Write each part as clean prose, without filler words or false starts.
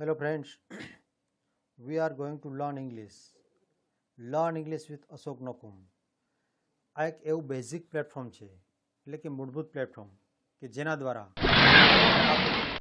Hello friends, we are going to learn English. Learn English with Ashok Nakum. આ એક એવું basic platform છે, એટલે કે મૂળભૂત પ્લેટફોર્મ કે જેના દ્વારા આપણે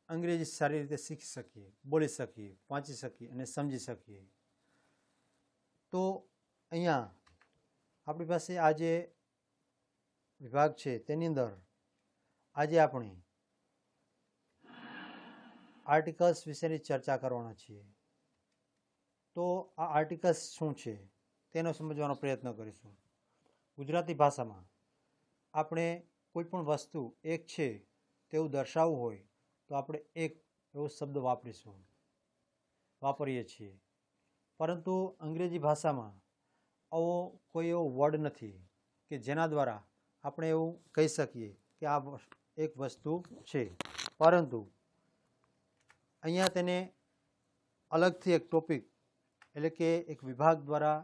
અંગ્રેજી સારી રીતે શીખી શકીએ, બોલી શકીએ, વાંચી શકીએ અને સમજી શકીએ. તો અહીંયા આપણી પાસે આ જે વિભાગ છે તેની અંદર આજે આપણે આર્ટિકલ્સ વિશેની ચર્ચા કરવાના છીએ. તો આ આર્ટિકલ્સ શું છે તેનો સમજવાનો પ્રયત્ન કરીશું. ગુજરાતી ભાષામાં આપણે કોઈ પણ વસ્તુ એક છે તેવું દર્શાવવું હોય તો આપણે એક એવો શબ્દ વાપરીએ છીએ. પરંતુ અંગ્રેજી ભાષામાં આવો કોઈ એવો વર્ડ નથી કે જેના દ્વારા આપણે એવું કહી શકીએ કે આ એક વસ્તુ છે. પરંતુ અહીંયા તેને અલગથી એક ટોપિક એટલે કે એક વિભાગ દ્વારા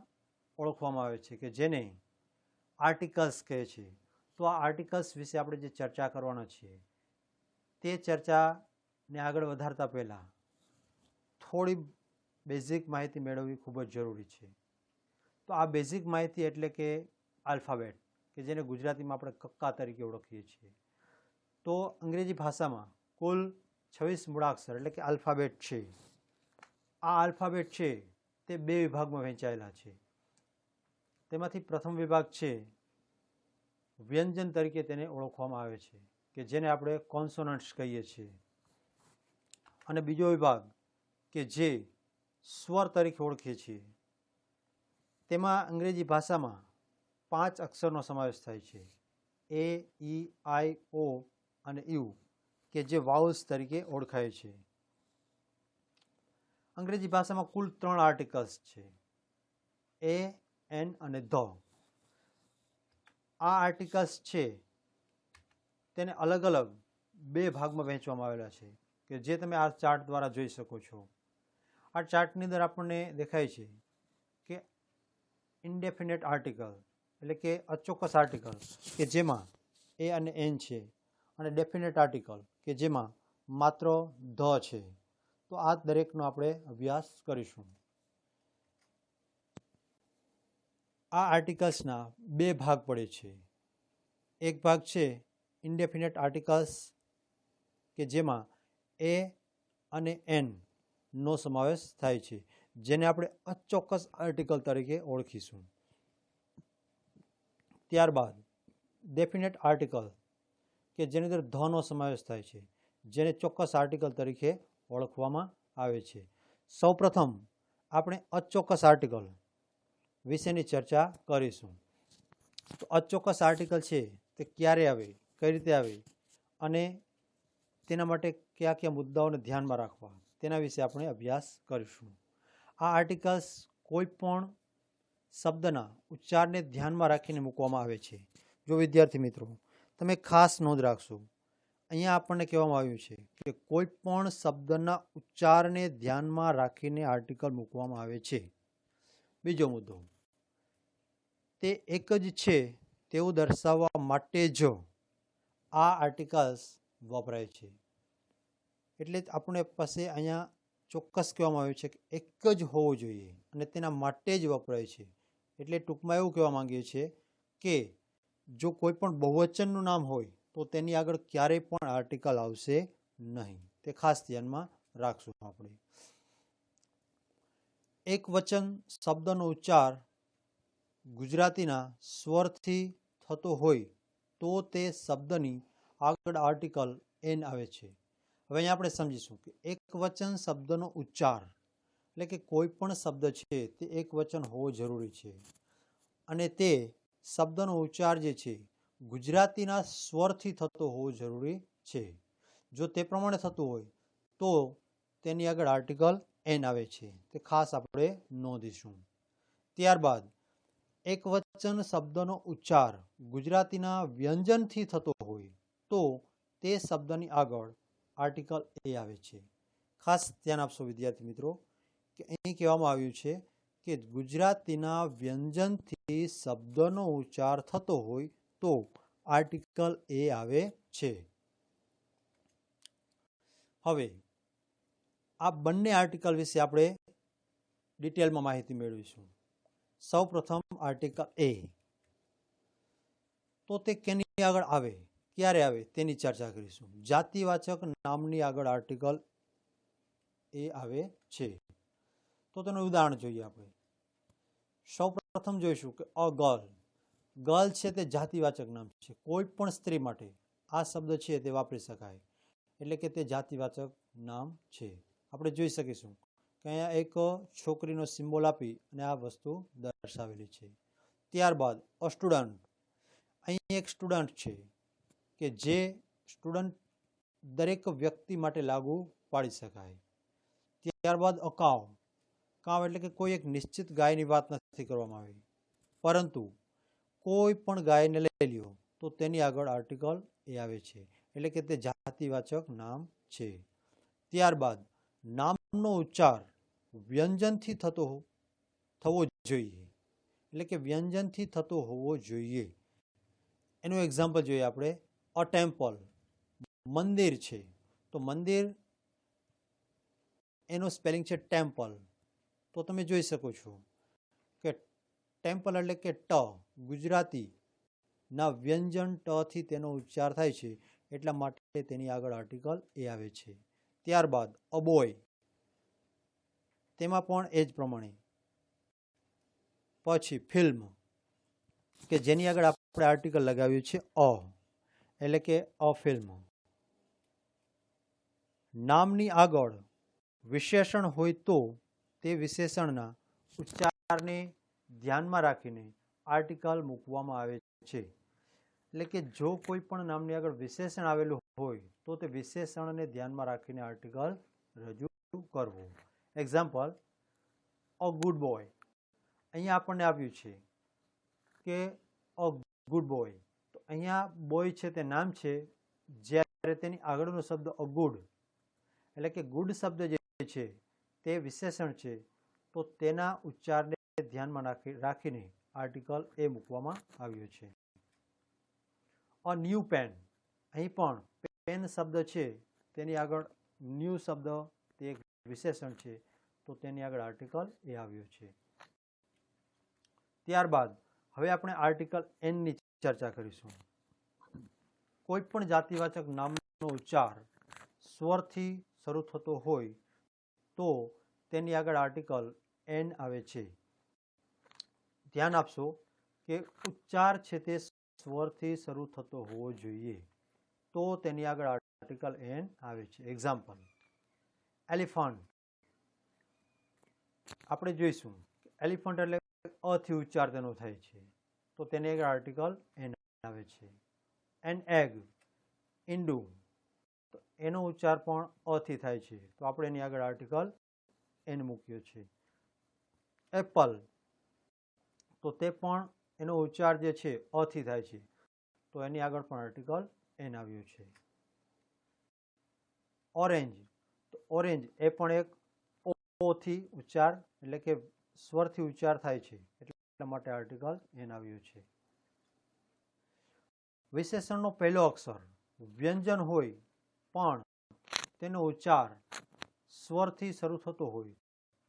ઓળખવામાં આવે છે કે જેને આર્ટિકલ્સ કહે છે. તો આ આર્ટિકલ્સ વિશે આપણે જે ચર્ચા કરવાના છીએ તે ચર્ચાને આગળ વધારતા પહેલાં થોડી બેઝિક માહિતી મેળવવી ખૂબ જ જરૂરી છે. તો આ બેઝિક માહિતી એટલે કે આલ્ફાબેટ, કે જેને ગુજરાતીમાં આપણે કક્કા તરીકે ઓળખીએ છીએ. તો અંગ્રેજી ભાષામાં કુલ 26 મૂળાક્ષર એટલે કે આલ્ફાબેટ છે. આ આલ્ફાબેટ છે તે બે વિભાગમાં વહેંચાયેલા છે. તેમાંથી પ્રથમ વિભાગ છે વ્યંજન તરીકે તેને ઓળખવામાં આવે છે કે જેને આપણે કોન્સોનન્ટ્સ કહીએ છીએ, અને બીજો વિભાગ કે જે સ્વર તરીકે ઓળખીએ છીએ. તેમાં અંગ્રેજી ભાષામાં 5 અક્ષરનો સમાવેશ થાય છે: એ, ઈ, આઈ, ઓ અને યુ, કે જે વાઉલ્સ તરીકે ઓળખાય છે. અંગ્રેજી ભાષામાં કુલ 3 આર્ટિકલ્સ છે: એ, એન અને ધ. આ આર્ટિકલ્સ છે તેને અલગ અલગ બે ભાગમાં વહેંચવામાં આવેલા છે કે જે તમે આ ચાર્ટ દ્વારા જોઈ શકો છો. આ ચાર્ટની અંદર આપણને દેખાય છે કે ઇન્ડેફિનેટ આર્ટિકલ એટલે કે અચોક્કસ આર્ટિકલ કે જેમાં એ અને એન છે, અને ડેફિનેટ આર્ટિકલ કે જેમાં માત્ર ધ છે. તો આ દરેકનો આપણે અભ્યાસ કરીશું. આ આર્ટિકલ્સના બે ભાગ પડે છે. એક ભાગ છે ઇન્ડેફિનેટ આર્ટિકલ્સ કે જેમાં એ અને એન નો સમાવેશ થાય છે, જેને આપણે અચોક્કસ આર્ટિકલ તરીકે ઓળખીશું. ત્યારબાદ ડેફિનેટ આર્ટિકલ કે જેની અંદર ધનો સમાવેશ થાય છે, જેને ચોક્કસ આર્ટિકલ તરીકે ઓળખવામાં આવે છે. સૌપ્રથમ આપણે અચોક્કસ આર્ટિકલ વિશેની ચર્ચા કરીશું. તો અચોક્કસ આર્ટિકલ છે તે ક્યારે આવે, કઈ રીતે આવે અને તેના માટે કયા કયા મુદ્દાઓને ધ્યાનમાં રાખવા તેના વિશે આપણે અભ્યાસ કરીશું. આ આર્ટિકલ્સ કોઈ પણ શબ્દના ઉચ્ચારને ધ્યાનમાં રાખીને મૂકવામાં આવે છે. જો વિદ્યાર્થી મિત્રો તમે ખાસ નોંધ રાખશો, અહીંયા આપણને કહેવામાં આવ્યું છે કે કોઈ પણ શબ્દના ઉચ્ચારને ધ્યાનમાં રાખીને આર્ટિકલ મૂકવામાં આવે છે. બીજો મુદ્દો, તે એક જ છે તેવું દર્શાવવા માટે જ આ આર્ટિકલ્સ વપરાય છે. એટલે આપણે પાસે અહીંયા ચોક્કસ કહેવામાં આવ્યું છે કે એક જ હોવો જોઈએ અને તેના માટે જ વપરાય છે. એટલે ટૂંકમાં એવું કહેવા માંગીએ છીએ કે જો કોઈ પણ બહુવચનનું નામ હોય તો તેની આગળ ક્યારેય પણ આર્ટિકલ આવશે નહીં. તે ખાસ ધ્યાનમાં રાખશું આપણે. એક વચન શબ્દનો ઉચ્ચાર ગુજરાતીના સ્વરથી થતો હોય તો તે શબ્દની આગળ આર્ટિકલ એન આવે છે. હવે અહીંયા આપણે સમજીશું કે એક વચન શબ્દનો ઉચ્ચાર એટલે કે કોઈ પણ શબ્દ છે તે એક વચન હોવો જરૂરી છે, અને તે શબ્દનો ઉચ્ચાર જે છે ગુજરાતીના સ્વરથી થતો હોવો જરૂરી છે. જો તે પ્રમાણે થતું હોય તો તેની આગળ આર્ટિકલ એન આવે છે. તે ખાસ આપણે નોંધીશું. ત્યારબાદ એક વચન શબ્દનો ઉચ્ચાર ગુજરાતીના વ્યંજનથી થતો હોય તો તે શબ્દની આગળ આર્ટિકલ એ આવે છે. ખાસ ધ્યાન આપશો વિદ્યાર્થી મિત્રો કે અહીં કહેવામાં આવ્યું છે કે ગુજરાતીના વ્યંજનથી શબ્દનો ઉચ્ચાર થતો હોય તો આર્ટિકલ એ આવે છે. હવે આ બંને આર્ટિકલ વિશે આપણે ડિટેલમાં માહિતી મેળવીશું. સૌ પ્રથમ આર્ટિકલ એ, તો તે કેની આગળ આવે, ક્યારે આવે તેની ચર્ચા કરીશું. જાતિવાચક નામની આગળ આર્ટિકલ એ આવે છે. તો તેનું ઉદાહરણ જોઈએ આપણે. સૌ પ્રથમ જોઈશું કે અ ગર્લ. ગર્લ છે તે જાતિવાચક નામ છે. કોઈ પણ સ્ત્રી માટે આ શબ્દ છે તે વાપરી શકાય, એટલે કે તે જાતિવાચક નામ છે. આપણે જોઈ શકીશું કે અહીંયા એક છોકરીનો સિમ્બોલ આપી અને આ વસ્તુ દર્શાવેલી છે. ત્યારબાદ અ સ્ટુડન્ટ. અહીં એક સ્ટુડન્ટ છે કે જે સ્ટુડન્ટ દરેક વ્યક્તિ માટે લાગુ પાડી શકાય. ત્યારબાદ અ કાવ. કાવ એટલે કે કોઈ એક નિશ્ચિત ગાયની વાત નથી કરવામાં આવી, પરંતુ કોઈ પણ ગાયને લઈ લ્યો તો તેની આગળ આર્ટિકલ એ આવે છે, એટલે કે તે જાતિવાચક નામ છે. ત્યારબાદ નામનો ઉચ્ચાર વ્યંજનથી થવો જોઈએ, એટલે કે વ્યંજનથી થતો હોવો જોઈએ. એનું એક્ઝામ્પલ જોઈએ આપણે. A temple. મંદિર છે તો મંદિર એનું સ્પેલિંગ છે ટેમ્પલ. તો તમે જોઈ શકો છો કે ટેમ્પલ એટલે કે ટ ગુજરાતી ના વ્યંજન ટ થી તેનો ઉચ્ચાર થાય છે, એટલા માટે તેની આગળ આર્ટિકલ એ આવે છે. ત્યારબાદ અ બોય. તેમાં પણ એ જ પ્રમાણે. પછી ફિલ્મ, કે જેની આગળ આપણે આર્ટિકલ લગાવ્યું છે અ, એટલે કે અ ફિલ્મ. નામની આગળ વિશેષણ હોય તો તે વિશેષણના ઉચ્ચારને ધ્યાનમાં રાખીને આર્ટિકલ મૂકવામાં આવે છે. એટલે કે જો કોઈ પણ નામની આગળ વિશેષણ આવેલું હોય તો તે વિશેષણને ધ્યાનમાં રાખીને આર્ટિકલ રજૂ કરવું. Example a good boy. અહીંયા આપણને આપ્યું છે કે અ ગુડ બોય. તો અહીંયા બોય છે તે નામ છે, જ્યારે તેની આગળનો શબ્દ અ ગુડ, એટલે કે ગુડ શબ્દ જે છે તે વિશેષણ છે, તો તેના ઉચ્ચારને ધ્યાનમાં રાખીને આર્ટિકલ એ મૂકવામાં આવ્યું છે. A new pen. અહીં પણ પેન શબ્દ છે તેની આગળ ન્યૂ શબ્દ તે એક વિશેષણ છે, તો તેની આગળ આર્ટિકલ એ આવ્યું છે. ત્યારબાદ હવે આપણે આર્ટિકલ એન ની ચર્ચા કરીશું. કોઈ પણ જાતિવાચક નામનો ઉચ્ચાર સ્વરથી શરૂ થતો હોય તો તેની આગળ આર્ટિકલ એન આવે છે. ધ્યાન આપશો કે ઉચ્ચાર છે તે સ્વરથી શરૂ થતો હોવો જોઈએ, તો તેની આગળ આર્ટિકલ એન આવે છે. Example elephant. આપણે જોઈશું એલિફન્ટ એટલે અ થી ઉચ્ચાર તેનો થાય છે, તો તેની આગળ આર્ટિકલ એન આવે છે. An egg. ઈંડુ. તો એનો ઉચ્ચાર પણ અ થી થાય છે, તો આપણે એની આગળ આર્ટિકલ એન મૂક્યો છે. એપલ. તો તે પણ એનો ઉચ્ચાર જે છે અ થી થાય છે, તો એની આગળ પણ આર્ટિકલ એન આવ્યું છે. ઓરેન્જ. તો ઓરેન્જ એ પણ એક ઓ થી ઉચ્ચાર, એટલે કે સ્વરથી ઉચ્ચાર થાય છે, એટલા માટે આર્ટિકલ એન આવ્યું છે. વિશેષણનો પહેલો અક્ષર વ્યંજન હોય પણ તેનો ઉચ્ચાર સ્વરથી શરૂ થતો હોય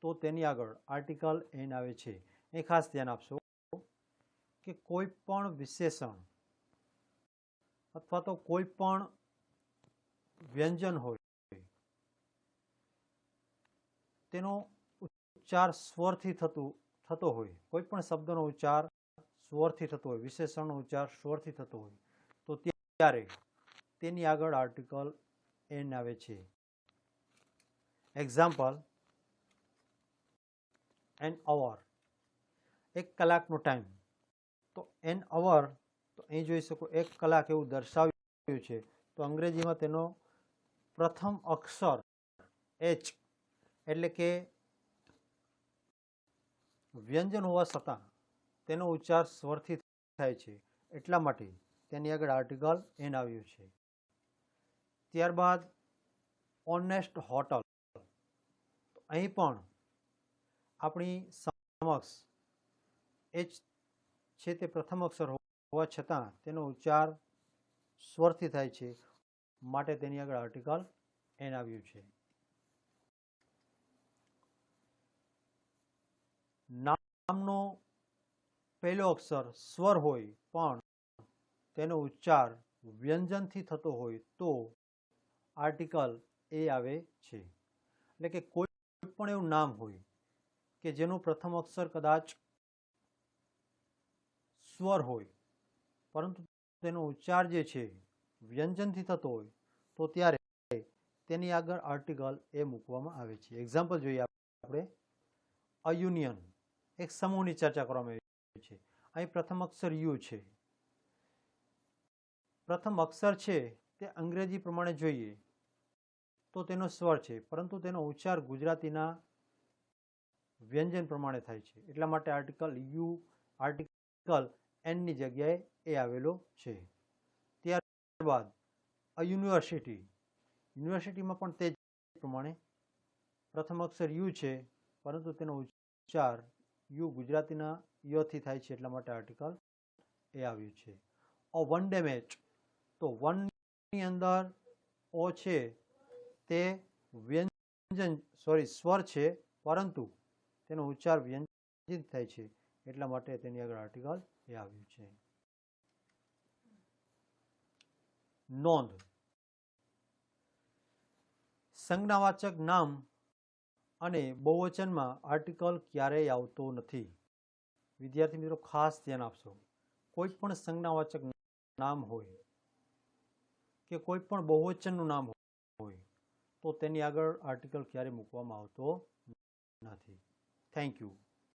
તો તેની આગળ આર્ટિકલ એન આવે છે. એ ખાસ ધ્યાન આપશો કે કોઈ પણ વિશેષણ અથવા તો કોઈ પણ વ્યંજન હોય તેનો ઉચ્ચાર સ્વરથી થતો હોય, કોઈ પણ શબ્દનો ઉચ્ચાર સ્વરથી થતો હોય, વિશેષણનો ઉચ્ચાર સ્વરથી થતો હોય, તો ત્યારે તેની આગળ આર્ટિકલ એન આવે છે. Example an hour. એક કલાકનો ટાઈમ. તો એન અવર, તો અહીં જોઈ શકો 1 કલાક એવું દર્શાવ્યું છે, તો અંગ્રેજીમાં તેનો પ્રથમ અક્ષર એચ, એટલે કે વ્યંજન હોવા છતાં તેનો ઉચ્ચાર સ્વરથી થાય છે, એટલા માટે તેની આગળ આર્ટિકલ એન આવ્યું છે. ત્યારબાદ ઓનેસ્ટ હોટલ. અહીં પણ આપણી સમક્ષ એચ છે તે પ્રથમ અક્ષર હોવા છતાં તેનો ઉચ્ચાર સ્વરથી થાય છે, માટે તેની આગળ આર્ટિકલ એન આવ્યું છે. નામનો પહેલો અક્ષર સ્વર હોય પણ તેનો ઉચ્ચાર વ્યંજનથી થતો હોય તો આર્ટિકલ એ આવે છે. એટલે કે કોઈ પણ એવું નામ હોય કે જેનું પ્રથમ અક્ષર કદાચ સ્વર હોય પરંતુ તેનો ઉચ્ચાર જે છે વ્યંજનથી થતો હોય તો ત્યારે તેની આગળ આર્ટિકલ એ મૂકવામાં આવે છે. એક્ઝામ્પલ જોઈએ આપણે. અ યુનિયન, એક સમૂહની ચર્ચા કરવામાં આવી છે. અહીં પ્રથમ અક્ષર યુ છે. પ્રથમ અક્ષર છે તે અંગ્રેજી પ્રમાણે જોઈએ તો તેનો સ્વર છે, પરંતુ તેનો ઉચ્ચાર ગુજરાતીના વ્યંજન પ્રમાણે થાય છે. એટલા માટે આર્ટિકલ એનની જગ્યાએ એ આવેલો છે. ત્યારબાદ અ યુનિવર્સિટી. યુનિવર્સિટીમાં પણ તે જ પ્રમાણે પ્રથમ અક્ષર યુ છે, પરંતુ તેનો ઉચ્ચાર યુ ગુજરાતીના યથી થાય છે. એટલા માટે આર્ટિકલ એ આવ્યું છે. અ વન ડે મેચ, તો વનની અંદર ઓ છે તે સ્વર છે, પરંતુ તેનો ઉચ્ચાર વ્યંજિત થાય છે. એટલા માટે તેની આગળ આર્ટિકલ એ આવ્યું છે. નોંધ. સંજ્ઞાવાચક નામ અને બહુવચનમાં આર્ટિકલ ક્યારેય આવતો નથી. વિદ્યાર્થી મિત્રો ખાસ ધ્યાન આપશો. કોઈ પણ સંજ્ઞાવાચક નામ હોય કે કોઈ પણ બહુવચનનું નામ હોય તો તેની આગળ આર્ટિકલ ક્યારે મૂકવામાં આવતો નથી. Thank you.